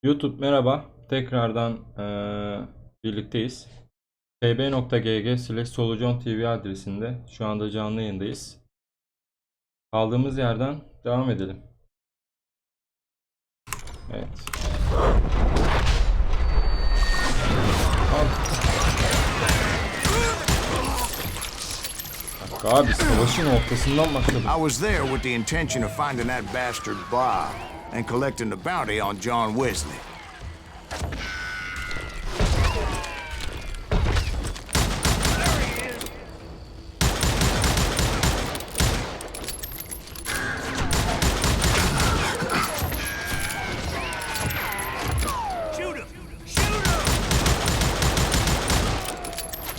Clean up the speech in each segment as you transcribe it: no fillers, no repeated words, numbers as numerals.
YouTube merhaba. Tekrardan birlikteyiz. tb.gg/SoloJohn TV adresinde şu anda canlı yayındayız. Kaldığımız yerden devam edelim. Evet. Bak abi, savaşın ortasından başladım. I was there with the intention of finding that bastard Bob and collecting the bounty on John Wesley.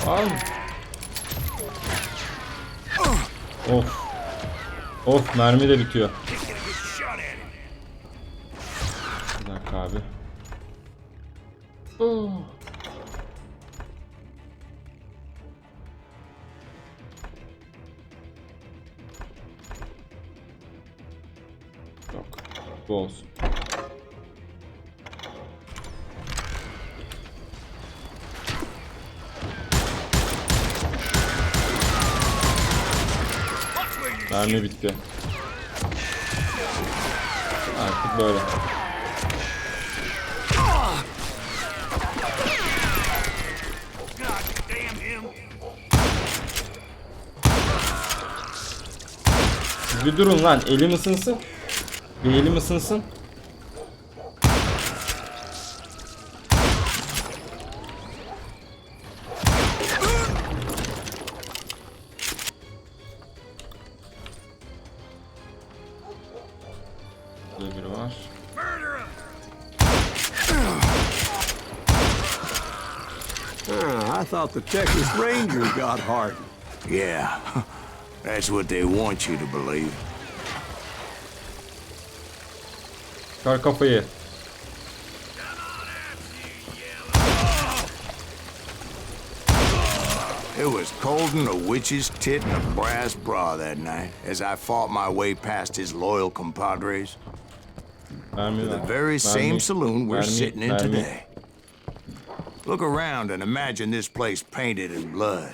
Al. Of. Of, mermi de bitiyor. Bir dakika abi. Oh. Yok. Bu olsun. Mermi bitti. Artık böyle. Bir durun lan, elim ısınsın. Bir elim ısınsın. Burada biri var. I thought the Texas Rangers got hardened. Yeah, that's what they want you to believe. Kar kafayı. It was cold in a witch's tit and a brass bra that night as I fought my way past his loyal compadres to the very same saloon we're sitting in today. Look around and imagine this place painted in blood.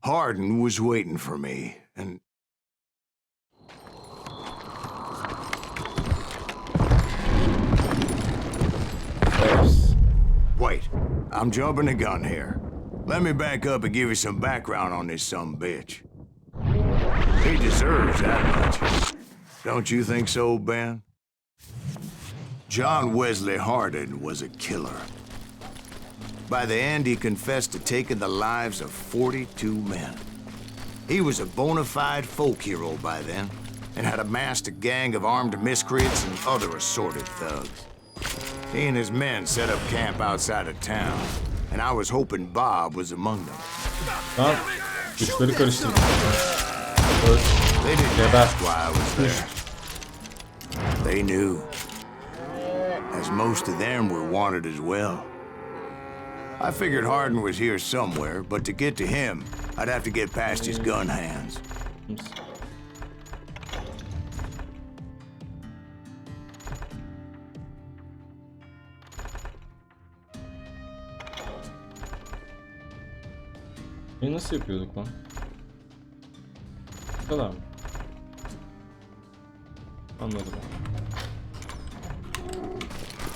Hardin was waiting for me, and wait, I'm jumping the gun here. Let me back up and give you some background on this sumbitch. He deserves that much. Don't you think so, Ben? John Wesley Hardin was a killer. By the end, he confessed to taking the lives of 42 men. He was a bona fide folk hero by then, and had amassed a gang of armed miscreants and other assorted thugs. He and his men set up camp outside of town, and I was hoping Bob was among them. Lan, güçleri karıştırdım. They didn't ask why I was there. They knew, as most of them were wanted as well. I figured Hardin was here somewhere, but to get to him, I'd have to get past his gun hands. Nasıl yapıyorduk lan? Bu kadar mı? Anladım.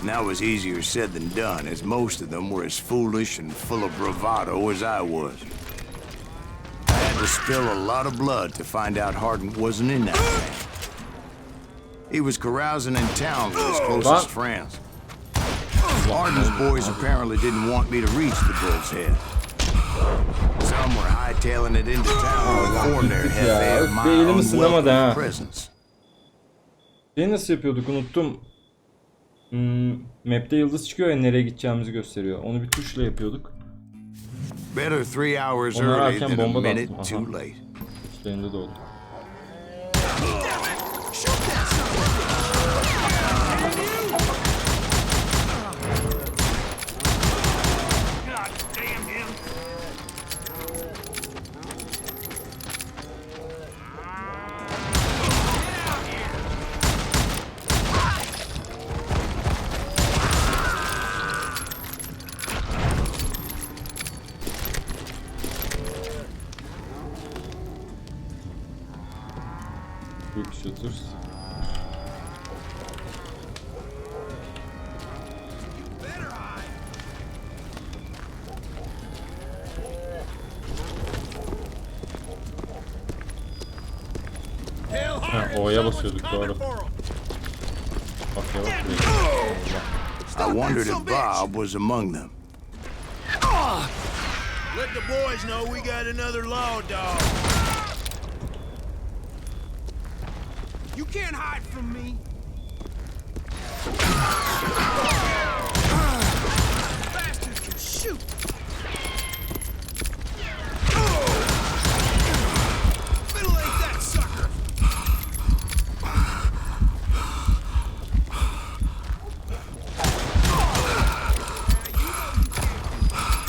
And that was easier said than done, as most of them were as foolish and full of bravado as I was. I had to spill a lot of blood to find out Hardin wasn't in that camp. He was carousing in town with his closest friends. Hardin's boys apparently didn't want me to reach the Bull's Head. Some were hightailing it into town before their head of my unwelcome presence. Nasıl yapıyorduk, unuttum. Map'te yıldız çıkıyor ya, nereye gideceğimizi gösteriyor. Onu bir tuşla yapıyorduk. Better 3 hours early than a minute too late. İşlerinde de oldu. O'ya basıyorduk, doğru. Bak ya bak buraya. I wondered if Bob was among them. Let the boys know we got another law dog. You can't hide from me. Bastard can shoot. Middle-age that sucker.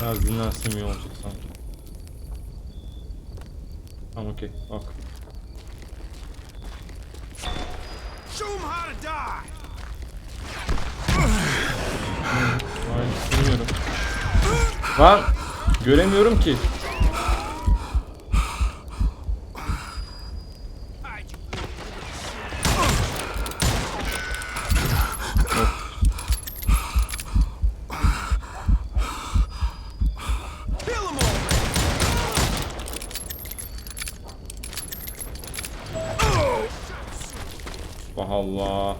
Biraz dinlensem iyi olacak sanki. Tamam okey bak. Show 'em how to die. Hayır istemiyorum. Lan göremiyorum ki. Kill 'em all. Allah.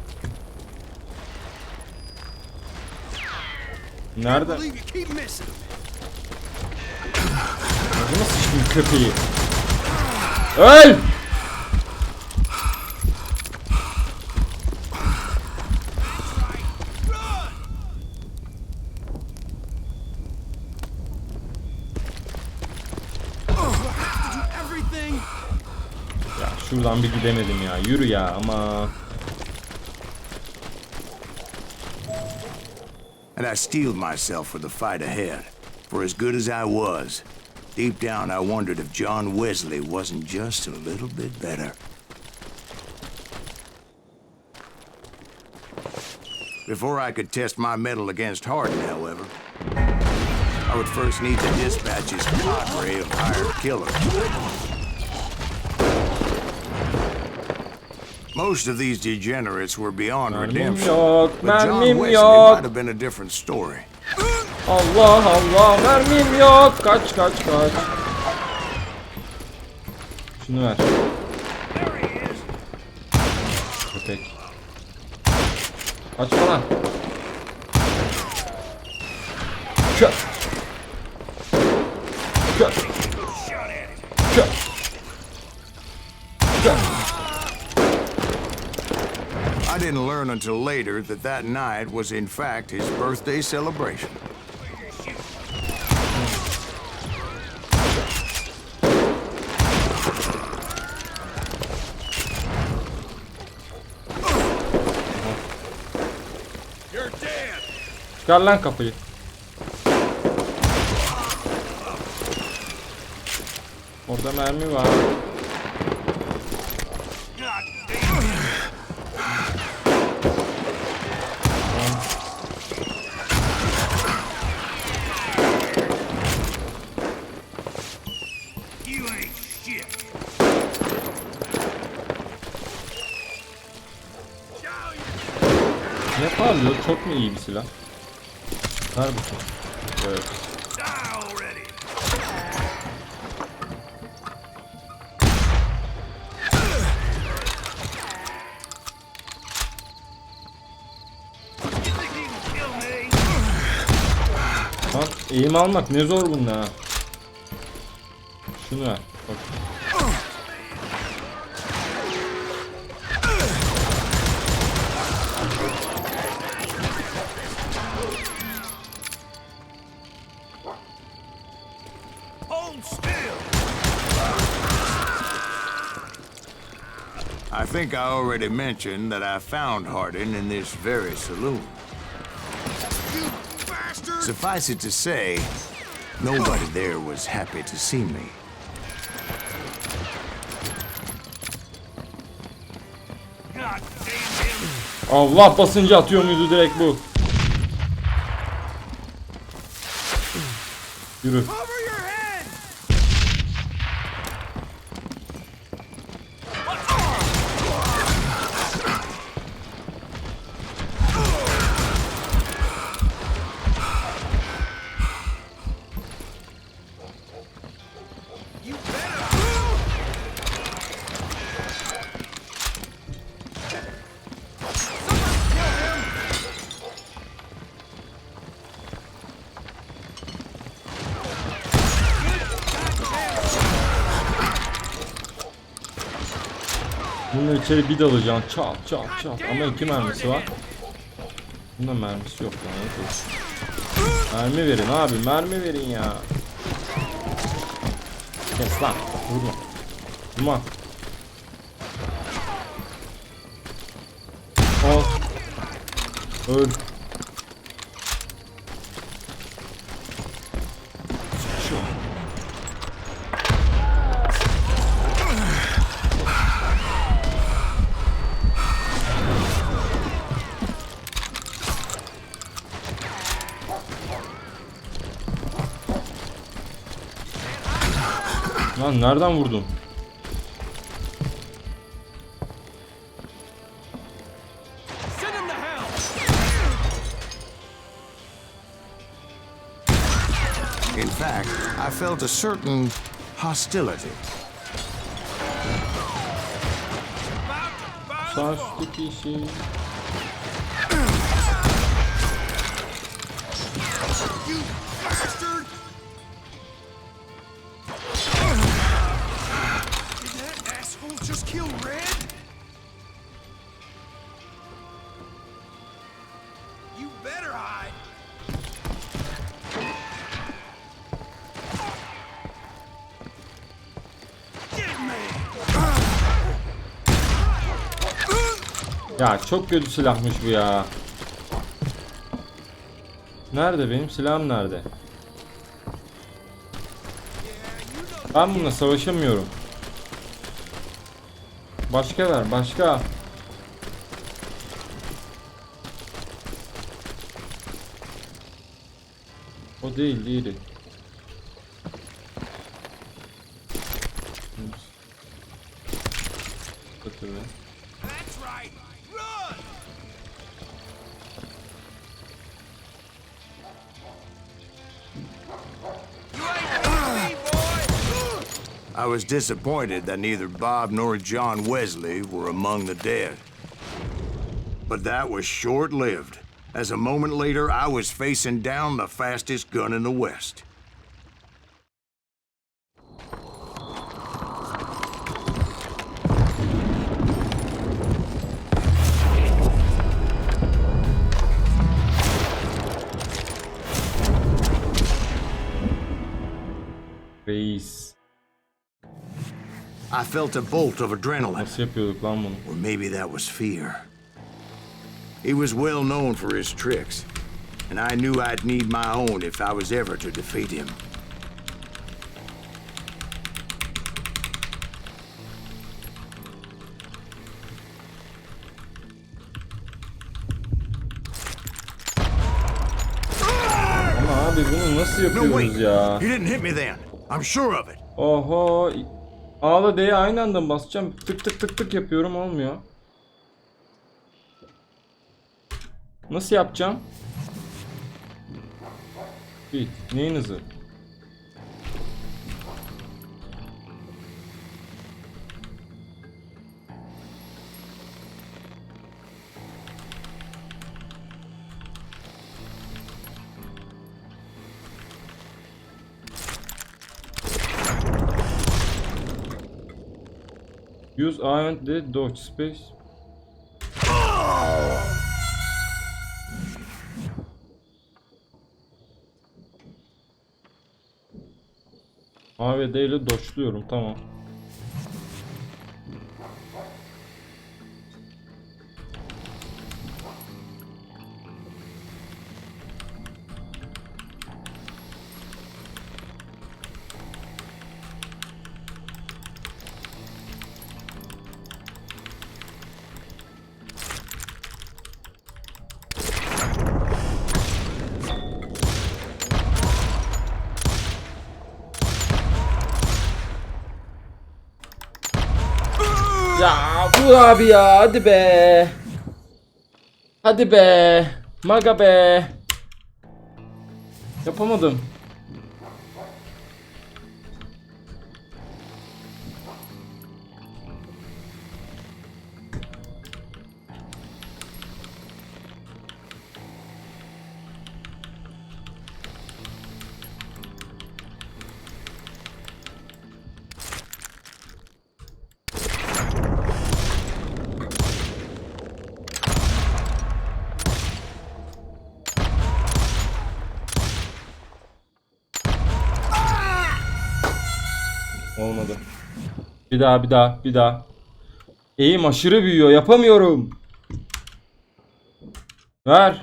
Nerede? Believe you keep missing 'em. Ağzıma sıçtım köpeği. Öl! Run! Everything. Ya şuradan bir gidemedim ya. Yürü ya ama. And I steeled myself for the fight ahead. For as good as I was, deep down I wondered if John Wesley wasn't just a little bit better. Before I could test my mettle against Hardin, however, I would first need to dispatch his cadre of hired killers. Most of these degenerates were beyond Mermim redemption, yok, but John mermim Wesley yok. might have been a different story. Allah Allah, mermim yok. Kaç kaç kaç. Şunu ver. Köpek. Kaçma lan. Kö. Kö. Kö. Kö. I didn't learn until later that that night was in fact his birthday celebration. You're dead. Çıkar lan kapıyı. Orada mermi var. You ain't shit. Ne parlıyor? Çok mu iyi bir silah? Ver bakalım. Evet. Die already. You think you can kill me? Lan eğim almak ne zor bunda ha. Şunu ver. Bak. Hold still. I think I already mentioned that I found Hardin in this very saloon. You bastard. Suffice it to say, nobody there was happy to see me. God damn him. Allah basınca atıyor muydu direkt bu? Yürü. Cover your head. You better. Şöyle içeri bir dalacaksın. Çat çat çat. Ama 2 mermisi var. Bunda mermisi yok yani. Mermi verin abi. Mermi verin ya. Kes lan. Vurma. Vurma. Al. Öl. Lan nereden vurdun? Send him to hell. In fact, I felt a certain hostility. Sağ üstteki şey. You bastard! Did that asshole just kill Red? You better hide. Get me! Ya çok kötü silahmış bu ya. Nerede benim silahım nerede? Ben bununla savaşamıyorum. Başka ver, başka. O değil, diğeri. That's right. Run! You ain't gonna me, boy! I was disappointed that neither Bob nor John Wesley were among the dead. But that was short-lived, as a moment later I was facing down the fastest gun in the West. Reis. I felt a bolt of adrenaline, Nasıl yapıyorduk lan bunu? or maybe that was fear. He was well known for his tricks, and I knew I'd need my own if I was ever to defeat him. Ama abi bunu nasıl No, wait! yapıyoruz ya? You didn't hit me then. I'm sure of it. Oho. A'la D'ye aynı anda mı basacağım? Tık tık tık tık yapıyorum, olmuyor. Nasıl yapacağım? Bit. Neyin hızı? Use A and D dodge space. A ve D ile dodge'luyorum, tamam. Ya bu abi ya, hadi be. Hadi be. Maga be. Yapamadım. olmadı. Bir daha. Eğim aşırı büyüyor. Yapamıyorum. Ver.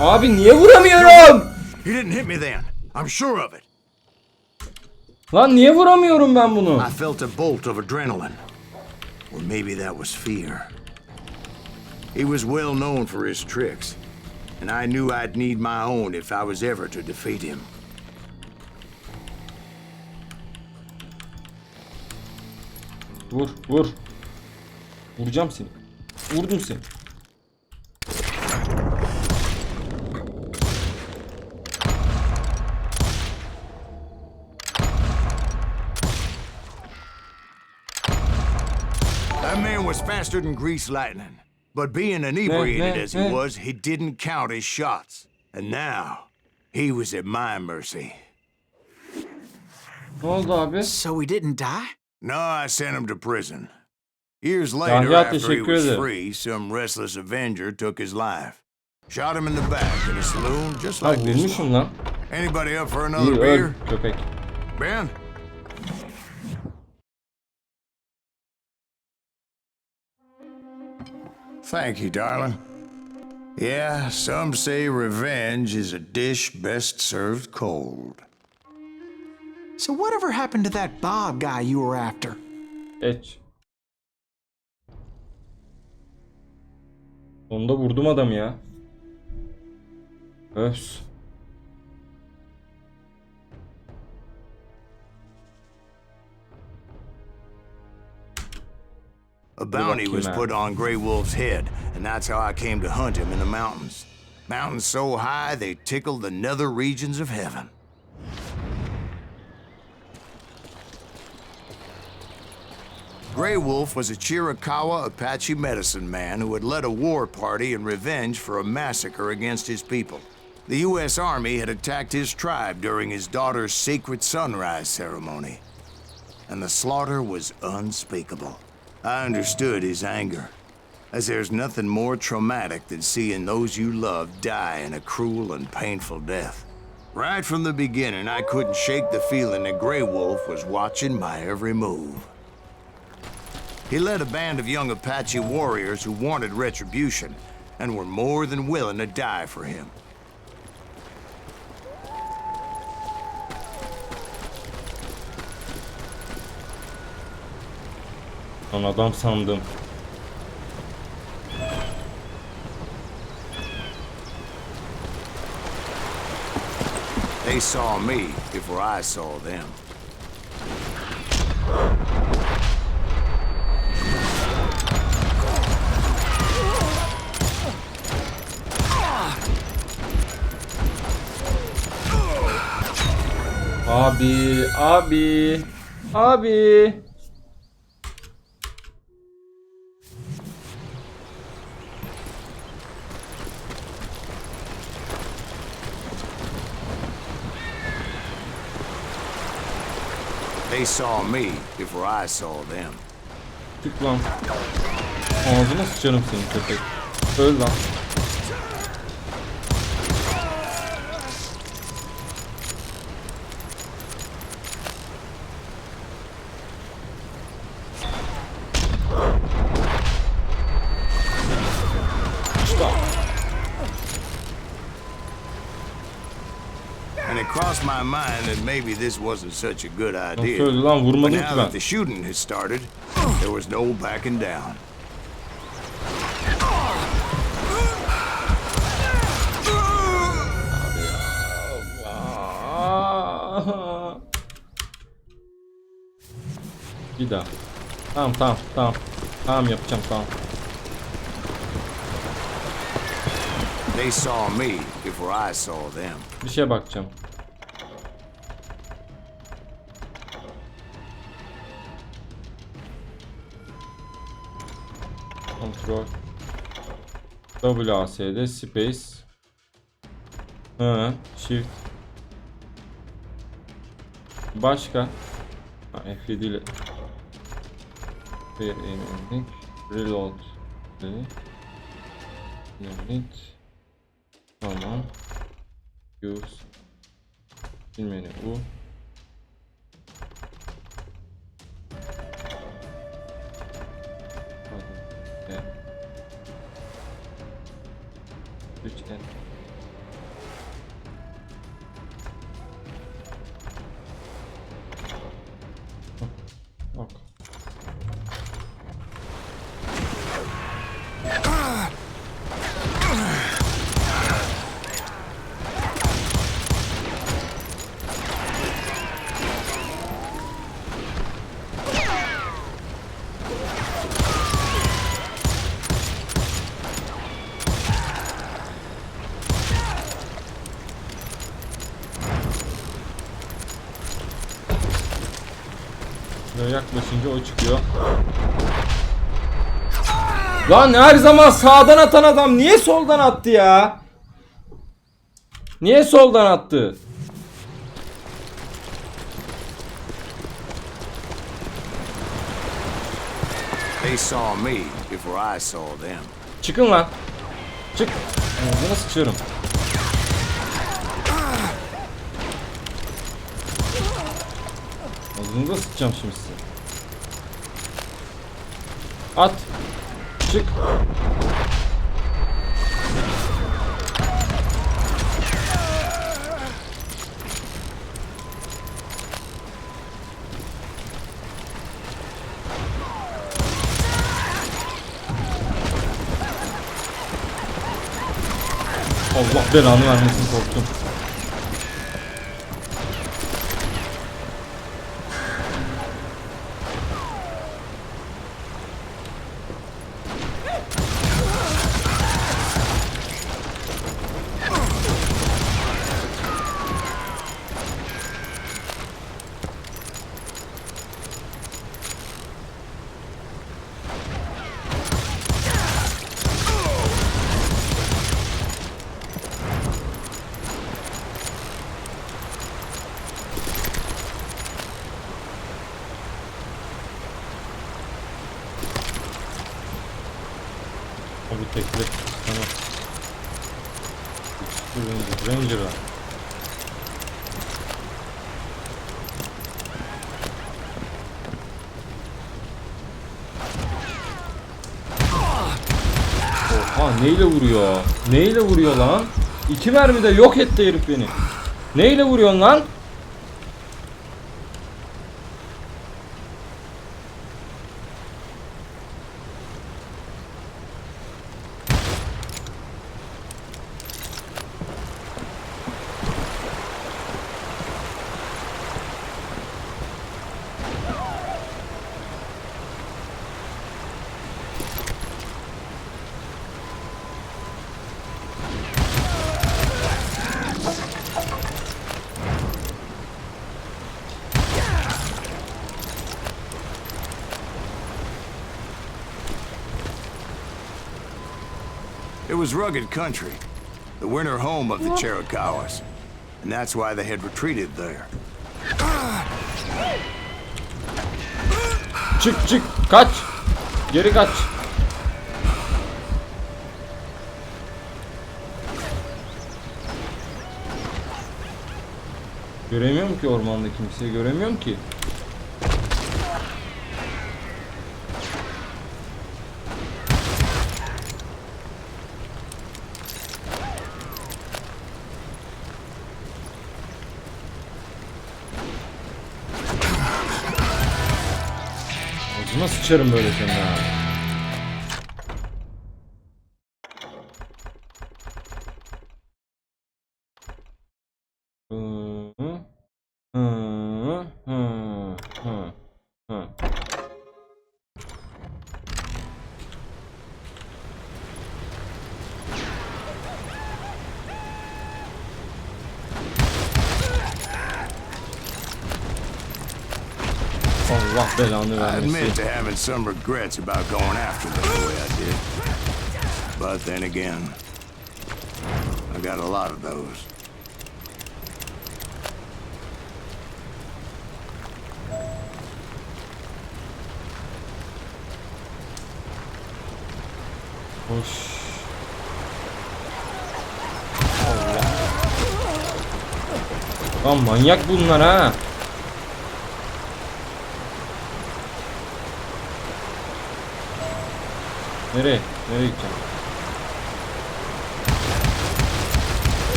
Abi niye vuramıyorum? You didn't hit me then. I'm sure of it. Lan niye vuramıyorum ben bunu? I felt a bolt of adrenaline. Or maybe that was fear. He was well known for his tricks, and I knew I'd need my own if I was ever to defeat him. Vur. Vuracağım seni. Vurdum seni. That man was faster than grease lightning. But being inebriated as he was, he didn't count his shots. And now, he was at my mercy. Ne oldu abi? So he didn't die? No, I sent him to prison. Years later, Yahya, after he teşekkür was ederim. free, some restless avenger took his life. Shot him in the back in a saloon just Ha like this vurmuşum one. lan. Anybody up for İyi another öl beer? köpek. Ben? Thank you, darling. Yeah, some say revenge is a dish best served cold. So whatever happened to that Bob guy you were after? Geç. Sonunda vurdum adamı ya. Öps. A bounty was put on Grey Wolf's head, and that's how I came to hunt him in the mountains. Mountains so high they tickle the nether regions of heaven. Grey Wolf was a Chiricahua Apache medicine man who had led a war party in revenge for a massacre against his people. The U.S. Army had attacked his tribe during his daughter's sacred sunrise ceremony, and the slaughter was unspeakable. I understood his anger, as there's nothing more traumatic than seeing those you love die in a cruel and painful death. Right from the beginning, I couldn't shake the feeling that Grey Wolf was watching my every move. He led a band of young Apache warriors who wanted retribution and were more than willing to die for him. Lan adam sandım. They saw me before I saw them. Abi. They saw me before I saw them. Çık lan. Ağzına sıçarım senin köpek. Öl lan. And it crossed my mind that maybe this wasn't such a good idea. Nasıl öldü lan? But Vurmadım ki now ben. that the shooting had started, there was no backing down. Bir daha. Tamam yapacağım tamam. They saw me before I saw them. Bir şeye bakacağım. Kontrol. WASD space. Shift. Başka. F7 ile. Reload. Tamam. Use. Menü U. Evet. 3 en. Bak. Yaklaşınca o çıkıyor. Lan her zaman sağdan atan adam niye soldan attı ya? Niye soldan attı? They saw me before I saw them. Çıkın lan. Çık. Ağzına sıçıyorum. Ağzınıza sıçacağım şimdi size. At. Çık. Allah belanı vermesin, korktum. O bir tekli. Tamam. Ranger'a. Oha, neyle vuruyor? Neyle vuruyor lan? 2 mermide yok etti herif beni. Neyle vuruyorsun lan? It was rugged country, the winter home of the Chiricahuas, and that's why they had retreated there. Çık çık, kaç. Geri kaç. Göremiyorum ki ormanda kimseyi, göremiyorum ki. Ağzına sıçarım böyle senin ha. Allah belanı I admit vermesin. to having some regrets about going after them the way I did. But then again, I got a lot of those. Hoş. Lan manyak bunlar ha. Nereye? Nereye gideceğim?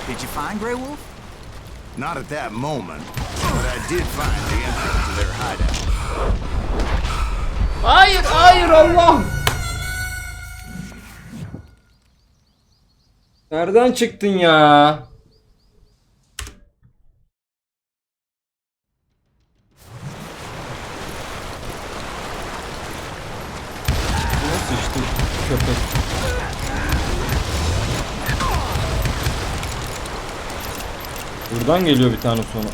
Did you find Grey Wolf? Not at that moment, but I did find the entrance to their hideout. Hayır, hayır Allah. Nereden çıktın ya? Nasıl işte köpek? Buradan geliyor bir tane sonra.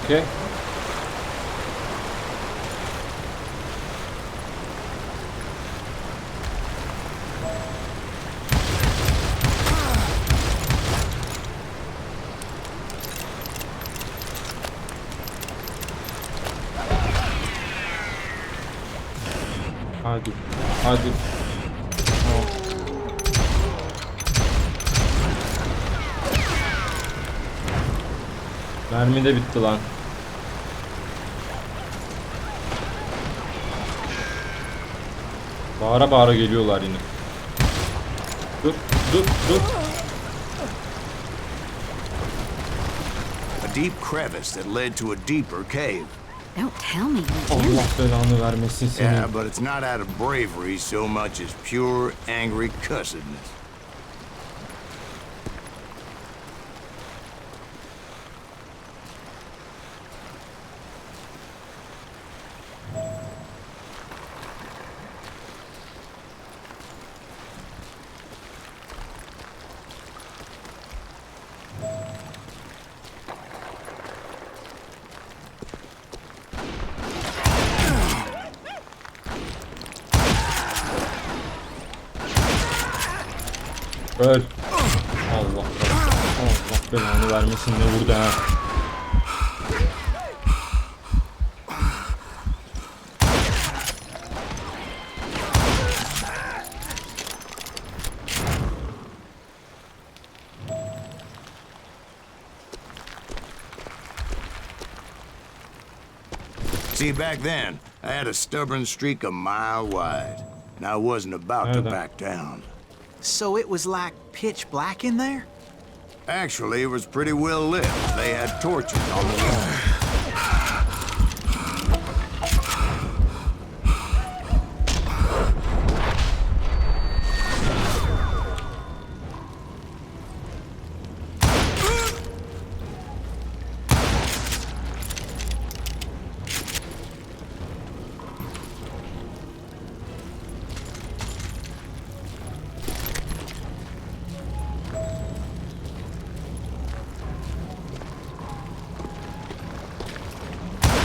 Okay. Hadi. Hadi. Tamam. Mermi de bitti lan. Bağıra bağıra geliyorlar yine. Dur, dur, dur. A deep crevice that led to a deeper cave. Don't tell me you're in Allah belanı vermesin seni. Yeah, but it's not out of bravery so much as pure, angry cussedness. Öl. Allah belanı vermesin ne vurdu ha. See, back then, I had a stubborn streak a mile wide, and I wasn't about to back down. So it was like pitch black in there? Actually, it was pretty well lit. They had torches on the wall.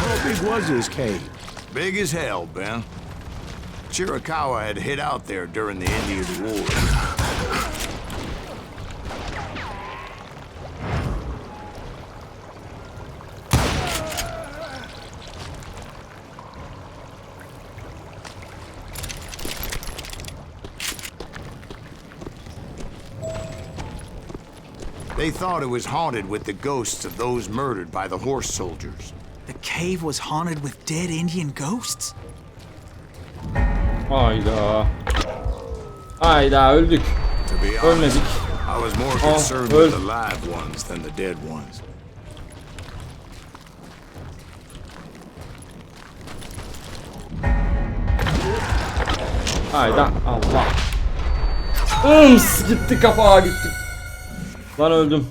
How big was his cave? Big as hell, Ben. Chiricahua had hid out there during the Indian War. They thought it was haunted with the ghosts of those murdered by the horse soldiers. The cave was haunted with dead Indian ghosts? Hayda. Hayda öldük. To be honest, Ölmedik. I was more Oh, concerned öl. with the live ones than the dead ones. Hayda Allah. Gitti kafa gitti. Lan öldüm.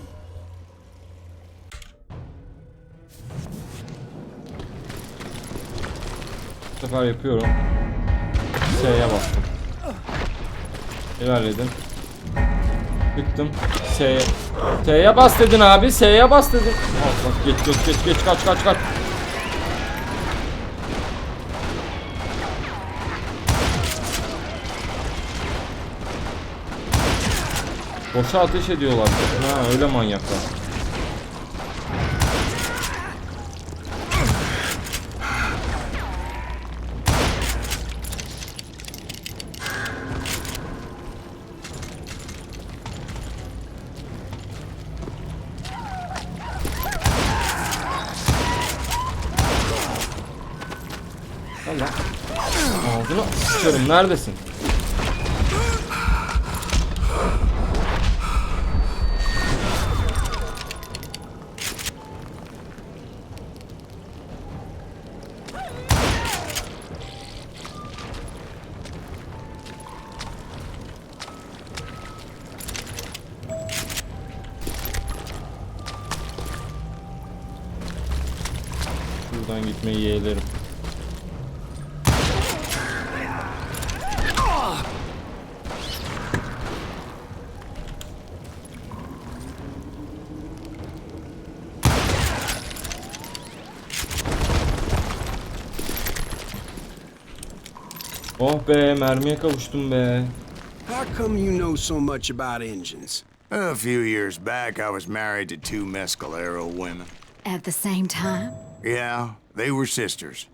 Bu sefer yapıyorum. S'ye bastım. İlerledim. Tıktım. S'ye bas dedin abi. S'ye bas dedin. Allah geç kaç. Boşa ateş ediyorlar. Ha öyle manyaklar. Allah. Ağzına sıçarım. Neredesin? Buradan gitmeyi yeğlerim. Oh be, mermiye kavuştum be. How come you know so much about engines? A few years back, I was married to two Mescalero women. At the same time? Yeah, they were sisters.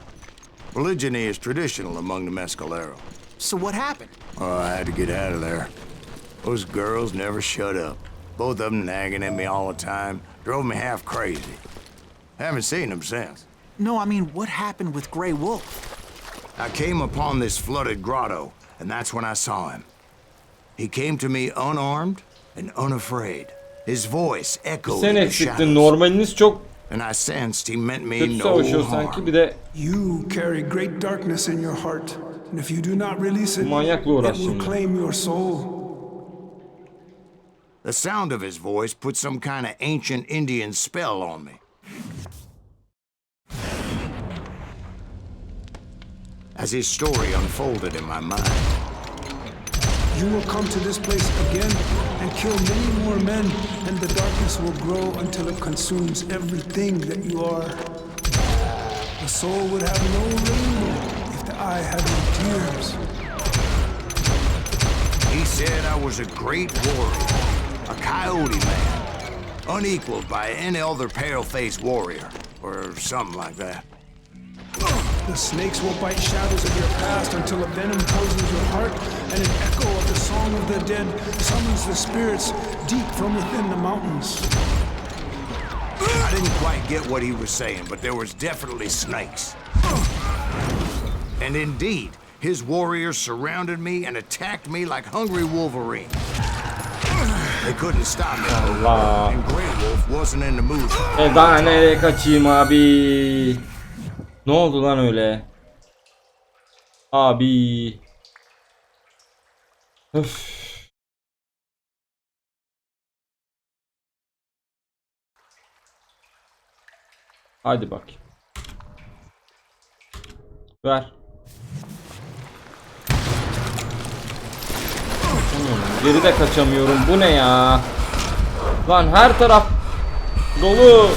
Polygyny is traditional among the Mescalero. So what happened? Oh, I had to get out of there. Those girls never shut up. Both of them nagging at me all the time. Drove me half crazy. Haven't seen them since. No, I mean, what happened with Grey Wolf? I came upon this flooded grotto, and that's when I saw him. He came to me unarmed and unafraid. His voice echoed Sen in the eksiktin. shadows, Normaliniz çok and I sensed he meant me kötü no savaşıyor sanki. harm. Bir de You carry great darkness in your heart, and if you do not release it, manyakla it uğraş will şimdi. claim your soul. The sound of his voice put some kind of ancient Indian spell on me. As his story unfolded in my mind, You will come to this place again and kill many more men, and the darkness will grow until it consumes everything that you are. The soul would have no rainbow if the eye had no tears. he said I was a great warrior, a coyote man, unequaled by any other pale-faced warrior, or something like that. The snakes will bite shadows of your past until a venom poisons your heart, and an echo of the song of the dead summons the spirits deep from within the mountains. I didn't quite get what he was saying, but there was definitely snakes. And indeed, his warriors surrounded me and attacked me like hungry wolverines. They couldn't stop me, Allah. and Grey Wolf wasn't in the mood. Daha nereye kaçayım abi? Ne oldu lan öyle? Abi. Öf. Hadi bak. Ver. Kaçamıyorum. Geri de kaçamıyorum. Bu ne ya? Lan her taraf dolu.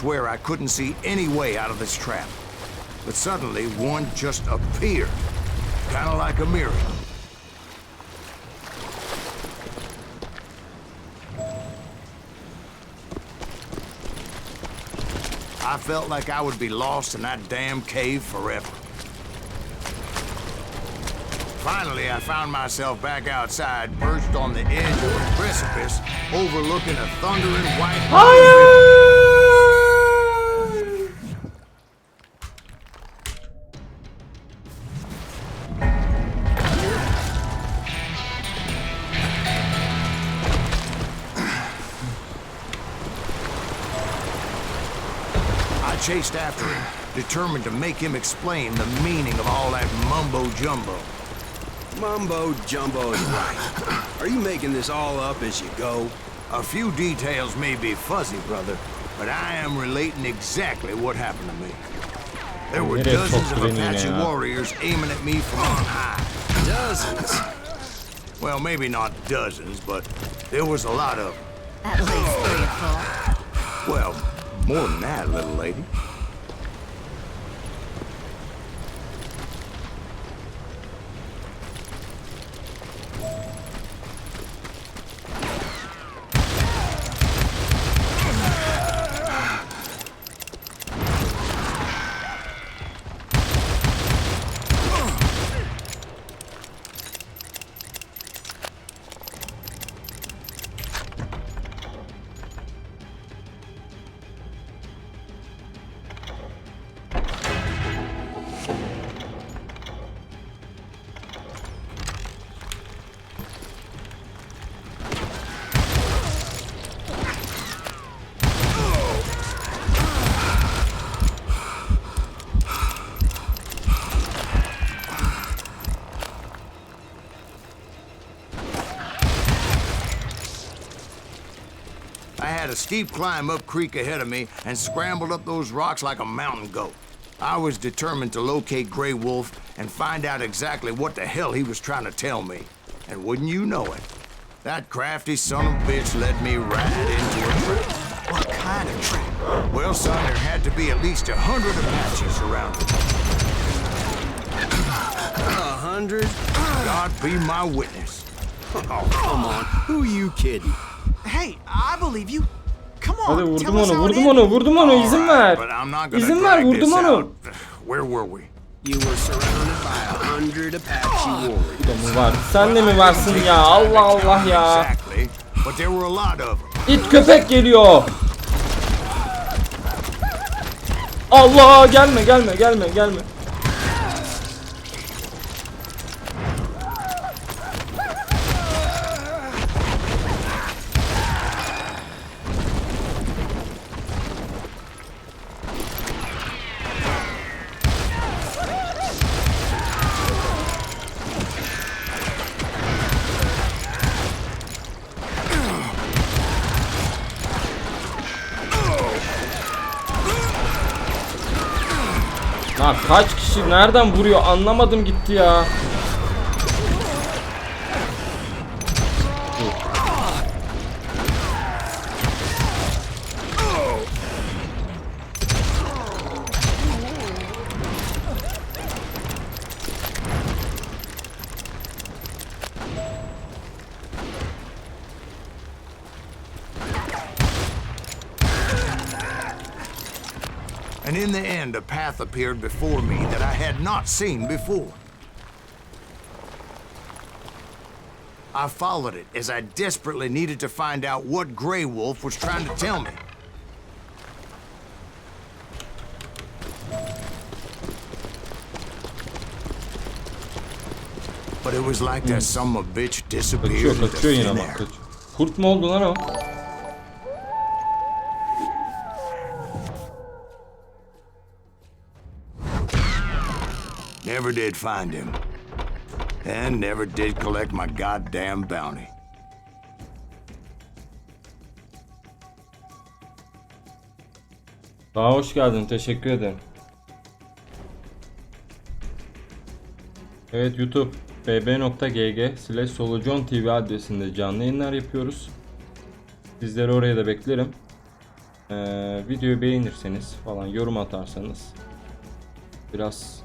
swear I couldn't see any way out of this trap. But suddenly, one just appeared. Kind of like a miracle. I felt like I would be lost in that damn cave forever. Finally, I found myself back outside, perched on the edge of a precipice, overlooking a thundering white mountain. I chased after him, determined to make him explain the meaning of all that mumbo-jumbo. Mumbo-jumbo is right. Are you making this all up as you go? A few details may be fuzzy, brother, but I am relating exactly what happened to me. There were dozens of Apache warriors aiming at me from on high. Dozens? Well, maybe not dozens, but there was a lot of them. At least 3 or 4. Well, more than that, little lady. I had a steep climb up creek ahead of me and scrambled up those rocks like a mountain goat. I was determined to locate Grey Wolf and find out exactly what the hell he was trying to tell me. And wouldn't you know it, that crafty son of a bitch led me right into a trap. What kind of trap? Well, son, there had to be at least 100 Apaches around me. 100? God be my witness. Oh, come on. Who are you kidding? Hey, I believe you. Come on, Hadi tell vurdum us onu, how it vurdum ended. onu, vurdum onu, izin ver. But I'm not gonna İzin ver, drag vurdum this onu. out. Where were we? You were surrounded by 100 Apache warriors. Bu da mı var? Sen de mi varsın ya? Allah Allah ya. Exactly. But there were a lot of them. İt köpek geliyor. Allah, gelme gelme gelme gelme. Ha, kaç kişi nereden vuruyor anlamadım gitti ya. And in the end, a path appeared before me that I had not seen before. I followed it as I desperately needed to find out what Grey Wolf was trying to tell me. But it was like that son of a bitch disappeared Kaçıyor into kaçıyor yine thin bak air. kaçıyor. Kurt mu oldu lan o? Never did find him. And never did collect my goddamn bounty. Daha hoş geldin, teşekkür ederim. Evet, YouTube bb.gg/SoloJohn TV adresinde canlı yayınlar yapıyoruz. Sizleri oraya da beklerim. Videoyu beğenirseniz falan, yorum atarsanız biraz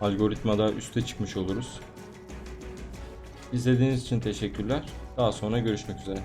algoritmada üste çıkmış oluruz. İzlediğiniz için teşekkürler. Daha sonra görüşmek üzere.